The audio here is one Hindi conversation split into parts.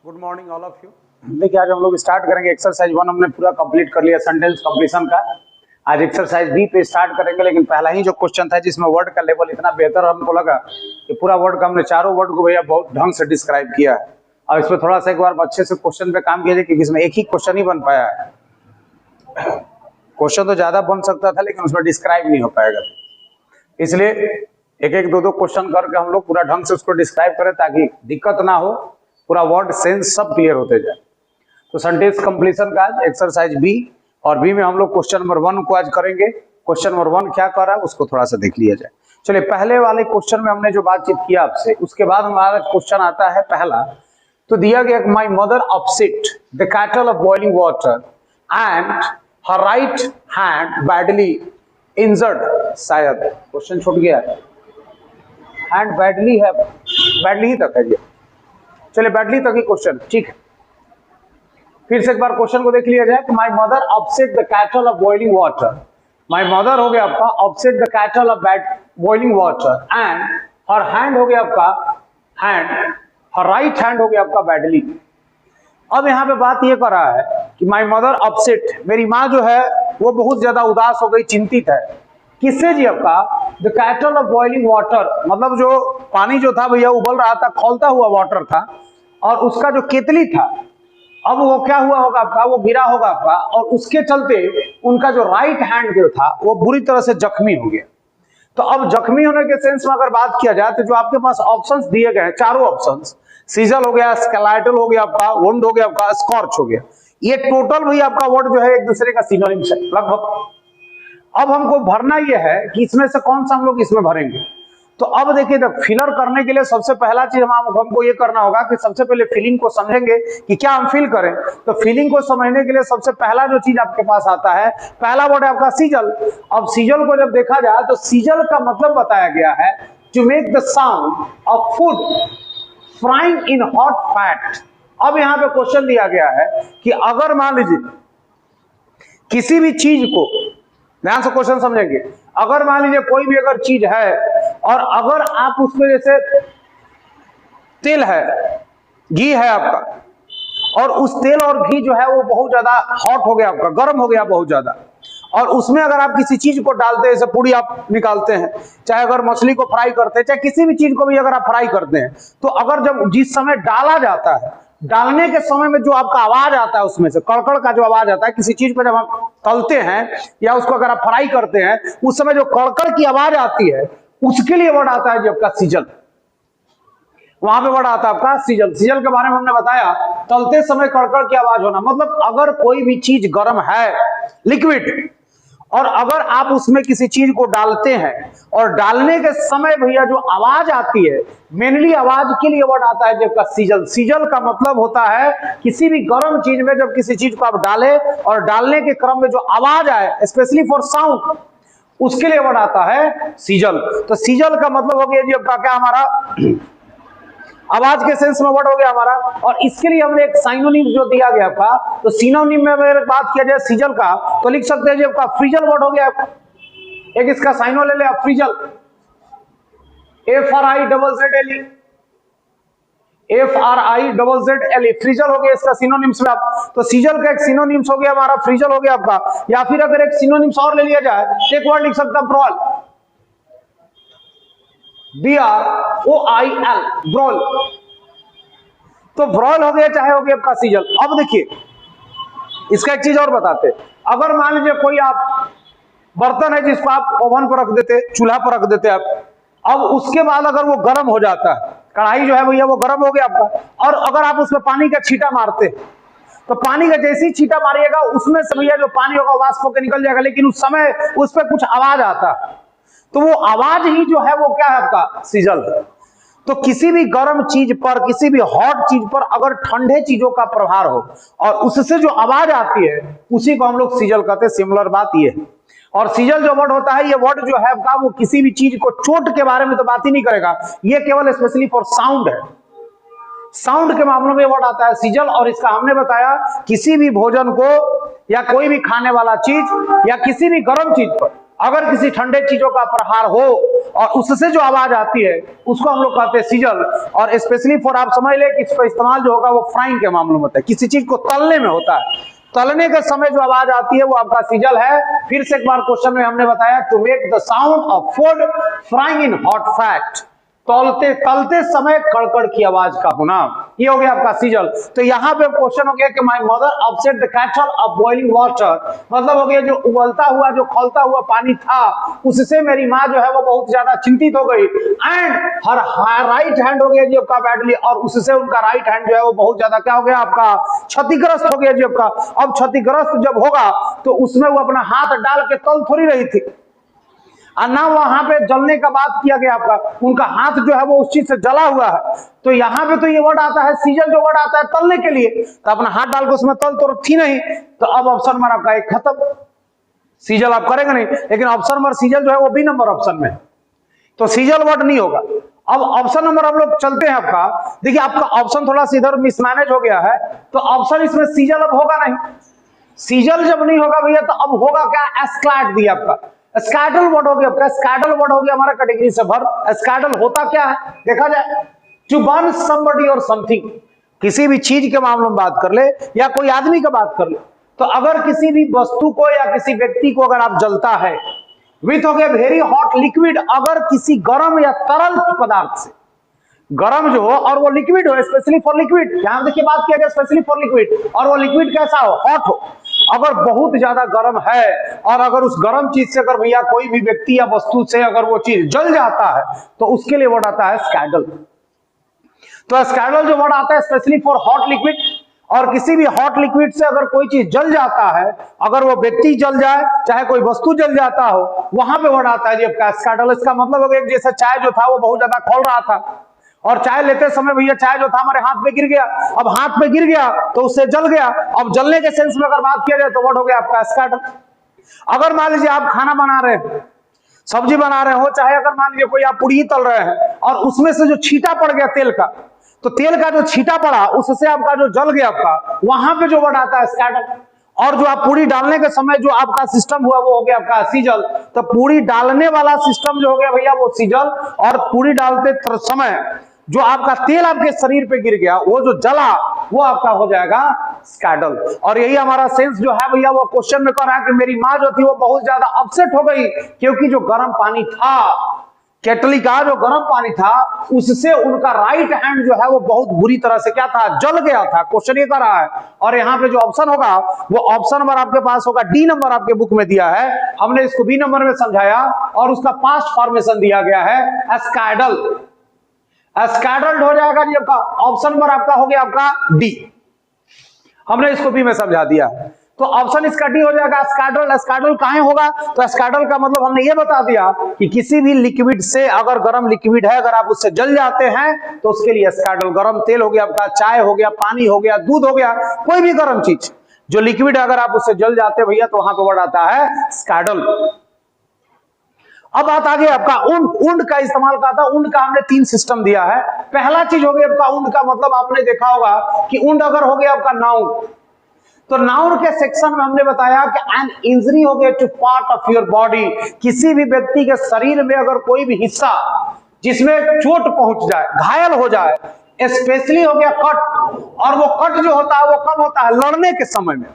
Good morning all of you. देखिए आज हम लोग स्टार्ट करेंगे एक्सरसाइज 1 हमने पूरा कंप्लीट कर लिया सेंटेंस कंप्लीशन का। आज एक्सरसाइज बी पे स्टार्ट करेंगे, लेकिन पहला ही जो क्वेश्चन था जिसमें वर्ड का लेवल इतना बेहतर हमको लगा कि पूरा वर्ड का हमने चारों वर्ड को भैया बहुत ढंग से डिस्क्राइब किया है। और इस पर थोड़ा सा एक बार अच्छे से क्वेश्चन पे काम किया जाए, क्योंकि इसमें एक ही क्वेश्चन ही बन पाया है। क्वेश्चन तो ज्यादा बन सकता था लेकिन उसमें डिस्क्राइब नहीं हो पाएगा, इसलिए एक एक दो दो क्वेश्चन करके हम लोग पूरा ढंग से उसको डिस्क्राइब करें ताकि दिक्कत ना हो, पूरा वर्ड सेंस सब क्लियर होते जाए। तो सेंटेंस कंप्लीशन का आज एक्सरसाइज बी, और बी में हम लोग क्वेश्चन नंबर 1 को आज करेंगे। क्वेश्चन नंबर 1 क्या कर रहा है उसको थोड़ा सा देख लिया जाए। चलिए, पहले वाले क्वेश्चन में हमने जो बातचीत किया आपसे, उसके बाद हमारा क्वेश्चन आता है पहला। तो दिया गया my mother upset the kettle of boiling water and her right hand badly injured. शायद क्वेश्चन छूट गया है, हैंड बैडली है, बैडली ही तक है ये। चलिए बैडली तक ही क्वेश्चन, ठीक है। फिर से एक बार क्वेश्चन को देख लिया जाए। My mother upset the kettle of boiling water. My mother हो गया आपका upset the kettle of boiling water and her hand हो गया आपका हैंड, हर राइट हैंड हो गया आपका बैडली। अब यहाँ पे बात ये कर रहा है कि माई मदर अपसेट, मेरी माँ जो है वो बहुत ज्यादा उदास हो गई, चिंतित है। किससे जी? आपका the kettle of boiling water, मतलब जो पानी जो था भैया उबल रहा था, खौलता हुआ वाटर था, और उसका जो केतली था अब वो क्या हुआ होगा आपका, वो गिरा होगा आपका, और उसके चलते उनका जो राइट हैंड जो था वो बुरी तरह से जख्मी हो गया। तो अब जख्मी होने के सेंस में अगर बात किया जाए तो जो आपके पास ऑप्शंस दिए गए हैं, चारों ऑप्शंस, सीजल हो गया, स्केलेटल हो गया आपका, वुंड हो गया आपका, स्कॉर्च हो गया, ये टोटल भी आपका वर्ड जो है एक दूसरे का सिनोनिम्स है लगभग। अब हमको भरना यह है कि इसमें से कौन सा हम लोग इसमें भरेंगे। तो अब देखिए, फिलर करने के लिए सबसे पहला चीज हमको ये करना होगा कि सबसे पहले फीलिंग को समझेंगे कि क्या हम फील करें। तो फीलिंग को समझने के लिए सबसे पहला जो चीज आपके पास आता है, पहला वर्ड है आपका सीजल। अब सीजल को जब देखा जाए तो सीजल का मतलब बताया गया है to make the sound of food frying in hot fat. अब यहाँ पे क्वेश्चन दिया गया है कि अगर मान लीजिए किसी भी चीज को, ध्यान से क्वेश्चन समझेंगे, अगर मान लीजिए कोई भी अगर चीज है और अगर आप उसमें जैसे तेल है, घी है आपका, और उस तेल और घी जो है वो बहुत ज्यादा हॉट हो गया आपका, गर्म हो गया बहुत ज्यादा, और उसमें अगर आप किसी चीज को डालते हैं, जैसे पूरी आप निकालते हैं, चाहे अगर मछली को फ्राई करते हैं, चाहे किसी भी चीज को भी अगर आप फ्राई करते हैं, तो अगर जब जिस समय डाला जाता है, डालने के समय में जो आपका आवाज आता है, उसमें से कड़कड़ का जो आवाज आता है, किसी चीज को जब हम तलते हैं या उसको अगर आप फ्राई करते हैं, उस समय जो कड़कड़ की आवाज आती है, उसके लिए वर्ड आता है जो आपका सीजल। वहां पे वर्ड आता है आपका सीजल। सीजल के बारे में हमने बताया, तलते समय कड़कड़ की आवाज होना, मतलब अगर कोई भी चीज गर्म है, लिक्विड, और अगर आप उसमें किसी चीज को डालते हैं और डालने के समय भैया जो आवाज आती है, मेनली आवाज के लिए वर्ड आता है जब का सीजल। सीजल का मतलब होता है किसी भी गर्म चीज में जब किसी चीज को आप डालें और डालने के क्रम में जो आवाज आए, स्पेशली फॉर साउंड, उसके लिए वर्ड आता है सीजल। तो सीजल का मतलब हो गया जी आपका क्या, हमारा आवाज के सेंस में वर्ड हो गया हमारा। और इसके लिए हमने एक साइनोनिम जो दिया गया था, तो सिनोनिम में अगर बात किया जाए सीजल का, तो लिख सकते हैं जी आपका फ्रीजल वर्ड हो गया। एक इसका साइनो ले ले आप, फ्रीजल, FRIZZLE, FRIZZLE, फ्रीजल हो गया इसका सिनोनिम्स में आप। तो सीजल का एक सिनोनिम्स हो गया हमारा, फ्रीजल हो गया आपका। या फिर अगर एक सिनोनिम्स और ले लिया जाए, एक वर्ड लिख सकता ब्रॉल, BROIL, ब्रॉल। तो ब्रॉल हो गया, चाहे हो गया आपका सीजल। अब देखिए इसका एक चीज और बताते, अगर मान लीजिए कोई आप बर्तन है जिसको आप ओवन पर रख देते, चूल्हा पर रख देते आप, अब उसके बाद अगर वो गर्म हो जाता है, कढ़ाई जो है भैया वो गर्म हो गया आपका, और अगर आप उसमें पानी का छींटा मारते, तो पानी का जैसे ही छींटा मारिएगा उसमें से भैया जो पानी होगा वाष्प होकर निकल जाएगा, लेकिन उस समय उस पर कुछ आवाज आता है, तो वो आवाज ही जो है वो क्या है आपका, सीजल है। तो किसी भी गर्म चीज पर, किसी भी हॉट चीज पर अगर ठंडे चीजों का प्रभाव हो और उससे जो आवाज आती है, उसी को हम लोग सीजल कहते हैं। सिमिलर बात ये है। और सीजल जो वर्ड होता है, ये वर्ड जो है आपका, वो किसी भी चीज को, चोट के बारे में तो बात ही नहीं करेगा, ये केवल स्पेशली फॉर साउंड है। साउंड के मामलों में वर्ड आता है सीजल। और इसका हमने बताया किसी भी भोजन को या कोई भी खाने वाला चीज या किसी भी गर्म चीज पर अगर किसी ठंडे चीजों का प्रहार हो और उससे जो आवाज आती है उसको हम लोग कहते हैं सीजल। और स्पेशली फॉर आप समझ ले कि इसका इस्तेमाल जो होगा वो फ्राइंग के मामलों में होता है, किसी चीज को तलने में होता है, तलने के समय जो आवाज आती है वो आपका सीजल है। फिर से एक बार क्वेश्चन में हमने बताया to make the sound of food frying in hot fat, तलते समय कड़कड़ की आवाज का होना, ये हो गया आपका सीजल। तो यहाँ पे क्वेश्चन हो गया कि my mother upset the kettle of boiling water, मतलब हो गया जो उबलता हुआ जो खौलता हुआ पानी था उससे मेरी माँ जो है वो बहुत ज्यादा चिंतित हो गई। एंड हर राइट हैंड हो गया जी आपका बैडली, और उससे उनका राइट हैंड जो है वो बहुत ज्यादा क्या हो गया आपका क्षतिग्रस्त हो गया जी आपका। अब क्षतिग्रस्त जब होगा तो उसमें वो अपना हाथ डाल के तल थोड़ी रही थी, और ना वहां पे जलने का बात किया गया आपका, उनका हाथ जो है वो उस चीज से जला हुआ है। तो यहाँ पे तो ये वर्ड आता है सीजल, जो वर्ड आता है तलने के लिए, तो अपना हाथ डाल के उसमें तल तो थी नहीं, तो अब ऑप्शन नंबर आपका एक खत्म, सीजल आप करेंगे नहीं। लेकिन ऑप्शन नंबर सीजल जो है वो बी नंबर ऑप्शन में, तो सीजल वर्ड नहीं होगा। अब ऑप्शन नंबर हम लोग चलते हैं आपका, देखिए आपका ऑप्शन थोड़ा सा इधर मिसमैनेज हो गया है, तो ऑप्शन इसमें सीजल अब होगा नहीं। सीजल जब नहीं होगा भैया तो अब होगा क्या, एस्क्लैट दिया आपका, स्कैडल वर्ड हो गया आपका, स्कैडल वर्ड हो गया हमारा कैटेगरी से भर। स्कैडल होता क्या है देखा जाए, टू बर्न समबडी और समथिंग, किसी भी चीज के मामले में बात कर ले या कोई आदमी का बात कर ले, तो अगर किसी भी वस्तु को या किसी व्यक्ति को अगर आप जलता है विथ हो गया वेरी हॉट लिक्विड, अगर किसी गर्म या तरल पदार्थ से, गर्म जो हो और वो लिक्विड हो, स्पेशली फॉर लिक्विड, यहां देखिए बात किया गया स्पेशली फॉर लिक्विड, और वो लिक्विड कैसा हो, हॉट हो, अगर बहुत ज्यादा गर्म है और अगर उस गर्म चीज से अगर भैया कोई भी व्यक्ति या वस्तु से अगर वो चीज जल जाता है तो उसके लिए वर्ड आता है स्कैडल। तो स्कैडल जो वर्ड आता है स्पेशली फॉर हॉट लिक्विड, और किसी भी हॉट लिक्विड से अगर कोई चीज जल जाता है, अगर वो व्यक्ति जल जाए चाहे कोई वस्तु जल जाता हो, वहां पे वर्ड आता है जी आपका स्कैडल। इसका मतलब हो गया जैसे चाय जो था वो बहुत ज्यादा खौल रहा था और चाय लेते समय भैया चाय जो था हमारे हाथ पे गिर गया, अब हाथ पे गिर गया तो उससे जल गया। अब जलने के सेंस में अगर बात किया जाए तो वर्ड हो गया आपका स्कैडल। अगर मान लीजिए आप खाना बना रहे हो, सब्जी बना रहे हो, चाहे अगर मान लीजिए कोई आप पूड़ी तल रहे हैं और उसमें से जो छींटा पड़ गया तेल का, तो तेल का जो छींटा पड़ा उससे आपका जो जल गया आपका, वहां पे जो वर्ड आता है स्कैडल। और जो आप पूरी डालने के समय जो आपका सिस्टम हुआ वो हो गया आपका सीजल। तो पूरी डालने वाला सिस्टम जो हो गया भैया वो सीजल, और पूरी डालते समय जो आपका तेल आपके शरीर पे गिर गया वो जो जला वो आपका हो जाएगा स्कैडल। और यही हमारा सेंस जो है भैया वो क्वेश्चन में कर रहा है कि मेरी माँ जो थी वो बहुत ज्यादा अपसेट हो गई क्योंकि जो गर्म पानी था, केटली का जो गर्म पानी था, उससे उनका राइट हैंड जो है वो बहुत बुरी तरह से क्या था, जल गया था। क्वेश्चन ये कर रहा है, और यहाँ पे जो ऑप्शन होगा वो ऑप्शन नंबर आपके पास होगा डी नंबर आपके बुक में दिया है, हमने इसको बी नंबर में समझाया और उसका पास्ट फॉर्मेशन दिया गया है स्कैडल। स्कैडल्ड हो जाएगा जी आपका, ऑप्शन नंबर आपका हो गया आपका डी, हमने इसको बी में समझा दिया। तो ऑप्शन इसका डी हो जाएगा स्कैडल। स्कैडल कहां होगा, तो स्कैडल का मतलब हमने ये बता दिया कि किसी भी लिक्विड से, अगर गर्म लिक्विड है अगर आप उससे जल जाते हैं तो उसके लिए स्कैडल। गर्म तेल हो गया आपका, चाय हो गया, पानी हो गया, दूध हो गया, कोई भी गर्म चीज जो लिक्विड है अगर आप उससे जल जाते भैया तो वहां पे वर्ड आता है स्कैडल। अब बात आ गई आपका उंड। उंड का इस्तेमाल का था, उंड का हमने 3 सिस्टम दिया है। पहला चीज हो गया आपका उंड का मतलब आपने देखा होगा कि उंड अगर हो गया आपका नाउन, तो नाउन के सेक्शन में हमने बताया कि एन इंजरी हो गया to part of your body, किसी भी व्यक्ति के शरीर में अगर कोई भी हिस्सा जिसमें चोट पहुंच जाए, घायल हो जाए, स्पेशली हो गया कट, और वो कट जो होता है वो कब होता है, लड़ने के समय में,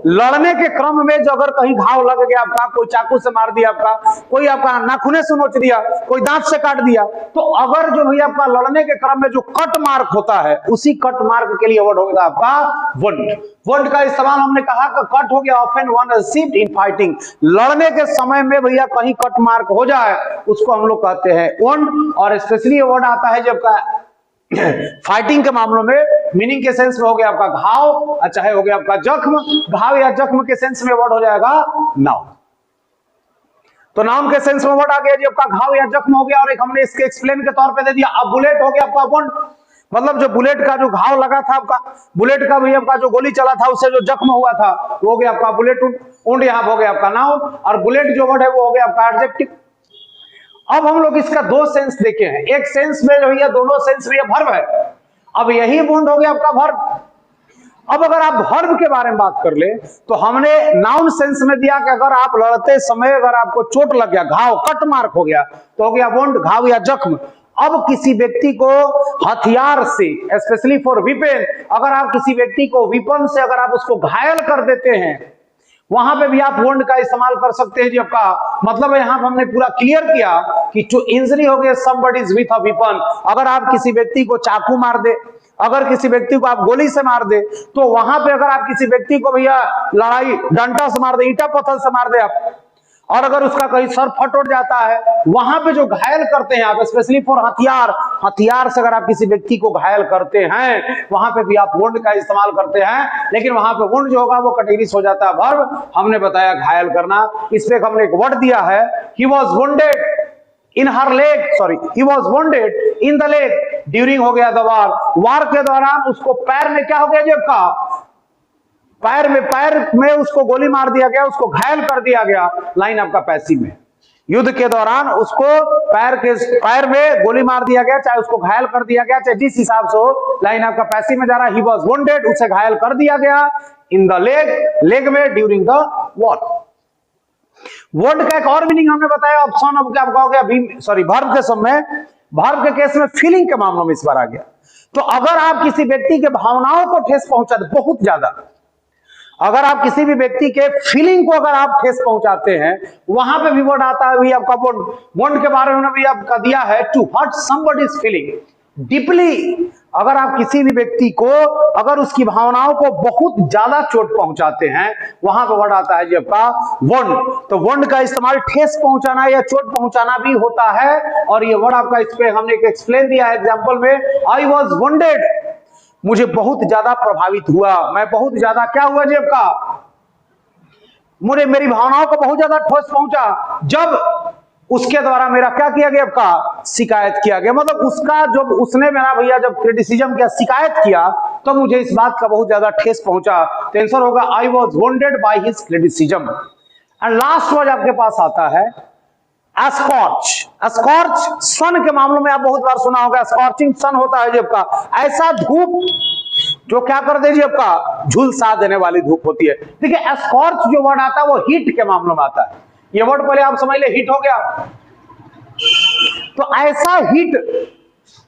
लड़ने के क्रम में जो अगर कहीं घाव लग गया आपका, कोई चाकू से मार दिया आपका, कोई आपका नाखूने से नोच दिया, कोई दांत से काट दिया, तो अगर जो भी आपका लड़ने के क्रम में जो कट मार्क होता है उसी कट मार्क के लिए वर्ड होगा आपका वुंड। वुंड का इस्तेमाल हमने कहा कि कट हो गया often one received in fighting, लड़ने के समय में भैया कहीं कट मार्क हो जाए उसको हम लोग कहते हैं वुंड। और स्पेशली वर्ड आता है जब का फाइटिंग के मामलों में, मीनिंग के सेंस में हो गया आपका घाव, चाहे हो गया आपका जख्म, घाव या जख्म के सेंस में वर्ड हो जाएगा नाउन। तो नाउन के सेंस में वर्ड आ गया जी आपका घाव या जख्म हो गया। और एक हमने इसके एक्सप्लेन के तौर पे दे दिया, अब बुलेट हो गया आपका वुंड, मतलब जो बुलेट का जो घाव लगा था आपका, बुलेट का भी आपका जो गोली चला था उससे जो जख्म हुआ था वो हो गया आपका बुलेट वुंड। वुंड यहाँ हो गया आपका नाउन, और बुलेट जो वर्ड है वो हो गया आपका एडजेक्टिव। अब हम लोग इसका 2 सेंस देखे हैं, एक सेंस में भैया दोनों सेंस में वर्ब है, अब यही वुंड हो गया आपका वर्ब। अब अगर आप वर्ब के बारे में बात कर ले तो हमने नाउन सेंस में दिया कि अगर आप लड़ते समय अगर आपको चोट लग गया, घाव कट मार्क हो गया तो हो गया वुंड, घाव या जख्म। अब किसी व्यक्ति को हथियार से, स्पेशली फॉर विपेन, अगर आप किसी व्यक्ति को विपन से अगर आप उसको घायल कर देते हैं, वहां पे भी आप वुंड का इस्तेमाल कर सकते हैं। जी आपका मतलब है यहां हमने पूरा क्लियर किया कि जो इंजरी हो गया somebody is with a weapon, अगर आप किसी व्यक्ति को चाकू मार दे, अगर किसी व्यक्ति को आप गोली से मार दे, तो वहां पे अगर आप किसी व्यक्ति को भैया लड़ाई डंडा से मार दे, ईटा पत्थर से मार दे आप, और अगर उसका कहीं सर फट उठ जाता है, वहां पे जो घायल करते हैं आप, स्पेशली फॉर हथियार, हथियार से अगर आप किसी व्यक्ति को घायल करते हैं, वहां पे भी आप वुंड का इस्तेमाल करते हैं। लेकिन वहां पे वुंड जो होगा वो कैटेगरीज हो जाता है वर्ब। हमने बताया घायल करना, इस पे हमने एक वर्ड दिया है, he was wounded in her leg, sorry he was wounded in the leg during हो गया द वार, वार के दौरान उसको पैर में क्या हो गया जेब का, पैर में उसको गोली मार दिया गया, उसको घायल कर दिया गया। लाइन आपका पैसिव में, युद्ध के दौरान उसको पैर में गोली मार दिया गया, चाहे उसको घायल कर दिया गया, चाहे जिस हिसाब से हो, लाइन आपका पैसिव में जा रहा है। ही वाज वुंडेड, उसे घायल कर दिया गया, इन द लेग में ड्यूरिंग द वॉर। वर्ड का एक और मीनिंग हमने बताया, ऑप्शन अब क्या हो गया, वर्ब के समय, वर्ब के केस में फीलिंग के मामलों में इस बार आ गया। तो अगर आप किसी व्यक्ति के भावनाओं को ठेस पहुंचा दे बहुत ज्यादा, अगर आप किसी भी व्यक्ति के फीलिंग को अगर आप ठेस पहुंचाते हैं, वहां पे भी वर्ड आता है। भी आपका वर्ड के बारे में भी आपका दिया है, to hurt somebody's feeling deeply. अगर आप किसी भी व्यक्ति को अगर उसकी भावनाओं को बहुत ज्यादा चोट पहुंचाते हैं, वहां पे वर्ड आता है जी आपका वुंड। तो वुंड का इस्तेमाल ठेस पहुंचाना या चोट पहुंचाना भी होता है, और ये वर्ड आपका इस पे हमने एक एक्सप्लेन दिया है एग्जांपल में, आई वाज वुंडेड, मुझे बहुत ज्यादा प्रभावित हुआ, मैं बहुत ज्यादा क्या हुआ जेब का, मुझे मेरी भावनाओं को बहुत ज्यादा ठोस पहुंचा जब उसके द्वारा मेरा क्या किया गया आपका, शिकायत किया गया। मतलब उसका जब उसने मेरा भैया जब क्रिटिसिज्म किया, शिकायत किया, तो मुझे इस बात का बहुत ज्यादा ठेस पहुंचा। तो आंसर होगा I was wounded by his criticism. And last word आपके पास आता है स्कॉर्च। स्कॉर्च सन के मामलों में आप बहुत बार सुना होगा, स्कॉर्चिंग सन होता है जब का ऐसा धूप जो क्या कर दे जी आपका, झुलसा देने वाली धूप होती है। देखिए स्कॉर्च जो वर्ड आता है वो हीट के मामलों में आता है। ये वर्ड पहले आप समझ ले, हीट हो गया। तो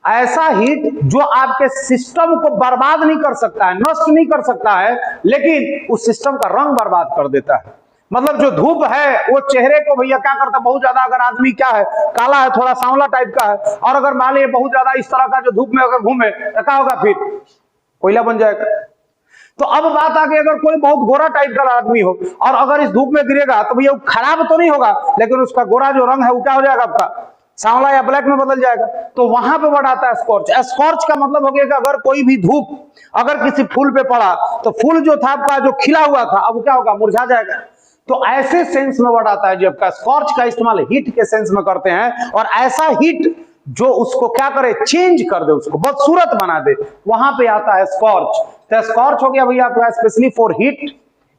ऐसा हीट जो आपके सिस्टम को बर्बाद नहीं कर सकता है, नष्ट नहीं कर सकता है, लेकिन उस सिस्टम का रंग बर्बाद कर देता है। मतलब जो धूप है वो चेहरे को भैया क्या करता है, बहुत ज्यादा अगर आदमी क्या है, काला है, थोड़ा सांवला टाइप का है, और अगर मान लीजिए बहुत ज्यादा इस तरह का जो धूप में अगर घूमे तो क्या होगा, फिर कोयला बन जाएगा। तो अब बात आ गई, अगर कोई बहुत गोरा टाइप का आदमी हो और अगर इस धूप में गिरेगा तो भैया खराब तो नहीं होगा, लेकिन उसका गोरा जो रंग है वो क्या हो जाएगा, आपका सांवला या ब्लैक में बदल जाएगा। तो वहां पे वर्ड आता है स्कॉर्च। स्कॉर्च का मतलब हो गया कि अगर कोई भी धूप अगर किसी फूल पे पड़ा तो फूल जो था आपका जो खिला हुआ था अब क्या होगा, मुरझा जाएगा। तो ऐसे सेंस में वर्ड आता है जो आपका स्कॉर्च का इस्तेमाल हीट के सेंस में करते हैं, और ऐसा हीट जो उसको क्या करे, चेंज कर दे, उसको बदसूरत बना दे, वहां पे आता है स्कॉर्च। तो स्कॉर्च हो गया भैया आपका स्पेशली फॉर हीट,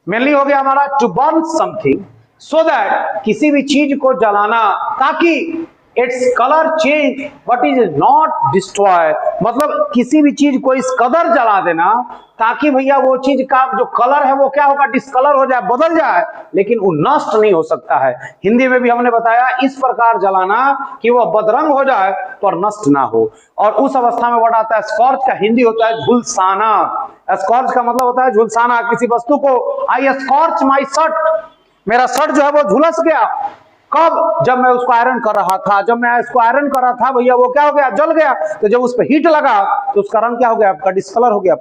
मेनली हो गया हमारा to burn something so that, किसी भी चीज को जलाना ताकि its colour change but is not destroy, मतलब किसी भी चीज को इस कदर जला देना ताकि भैया वो चीज का जो कलर है वो क्या होगा, डिस्कलर हो जाए, बदल जाए, लेकिन वो नष्ट नहीं हो सकता है। हिंदी में भी हमने बताया इस प्रकार जलाना कि वो बदरंग हो जाए पर नष्ट ना हो, और उस अवस्था में वर्ड आता है स्कॉर्च का हिंदी होता है झुलसाना। स्कॉर्च का मतलब होता है झुलसाना, किसी वस्तु को आई स्कॉर्च माई शर्ट, मेरा शर्ट जो है वो झुलस गया। कब, जब मैं उसको आयरन कर रहा था, जब मैं इसको आयरन कर रहा था भैया वो क्या हो गया, जल गया। तो जब उस पर हीट लगा तो उसका रंग क्या हो गया, आपका डिस्कलर हो गया।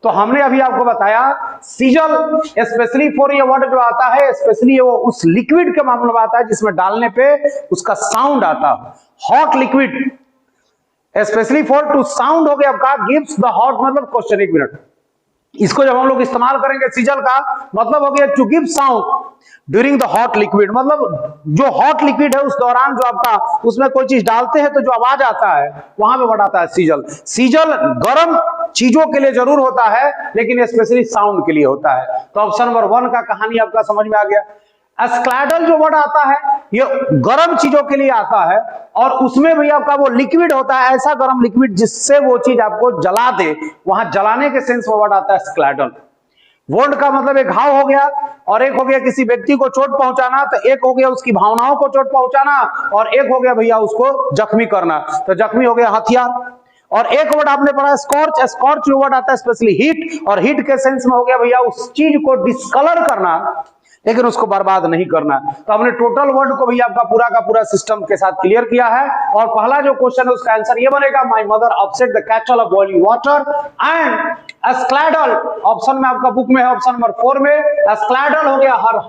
तो हमने अभी आपको बताया सीजल स्पेशली फॉर, ये वर्ड जो आता है स्पेशली वो उस लिक्विड के मामले में आता है जिसमें डालने पे उसका साउंड आता है। Hot liquid specially for to sound हो गया आपका गिव्स द हॉट, मतलब क्वेश्चन, एक मिनट, इसको जब हम लोग इस्तेमाल करेंगे सीजल का मतलब हो गया to give sound during the hot liquid, मतलब जो हॉट लिक्विड है उस दौरान जो आपका उसमें कोई चीज डालते हैं तो जो आवाज आता है वहां पे वर्ड आता है सीजल। सीजल गर्म चीजों के लिए जरूर होता है लेकिन स्पेशली साउंड के लिए होता है। तो ऑप्शन नंबर 1 का कहानी आपका समझ में आ गया। स्क्लैडल जो वर्ड आता है ये गर्म चीजों के लिए आता है, और उसमें भी आपका वो लिक्विड होता है, ऐसा गर्म लिक्विड जिससे वो चीज आपको जला दे, वहां जलाने के सेंस में वर्ड आता है स्क्लैडल। वोंड का मतलब एक घाव हो गया, और एक हो गया किसी व्यक्ति को चोट पहुंचाना, तो एक हो गया उसकी भावनाओं को चोट पहुंचाना, और एक हो गया भैया उसको जख्मी करना, तो जख्मी हो गया हथियार। और एक वर्ड आपने पढ़ा स्कॉर्च, स्कॉर्च वर्ड आता है स्पेशली हीट, और हीट के सेंस में हो गया भैया उस चीज को डिस्कलर करना, लेकिन उसको बर्बाद नहीं करना। तो हमने टोटल वर्ड को भैया आपका पूरा का पूरा सिस्टम के साथ क्लियर किया है, और पहला जो क्वेश्चन है उसका आंसर ये बनेगा, my mother upset the kettle of boiling water and scalded. Option में आपका बुक में है ऑप्शन नंबर 4 में स्क्लैडल हो गया हर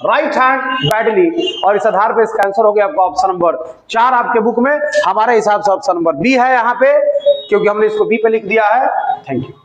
राइट हैंड बैडली, और इस आधार पे इसका आंसर हो गया आपका ऑप्शन नंबर 4 आपके बुक में। हमारे हिसाब से ऑप्शन नंबर बी है यहाँ पे, क्योंकि हमने इसको बी पे लिख दिया है। Thank you.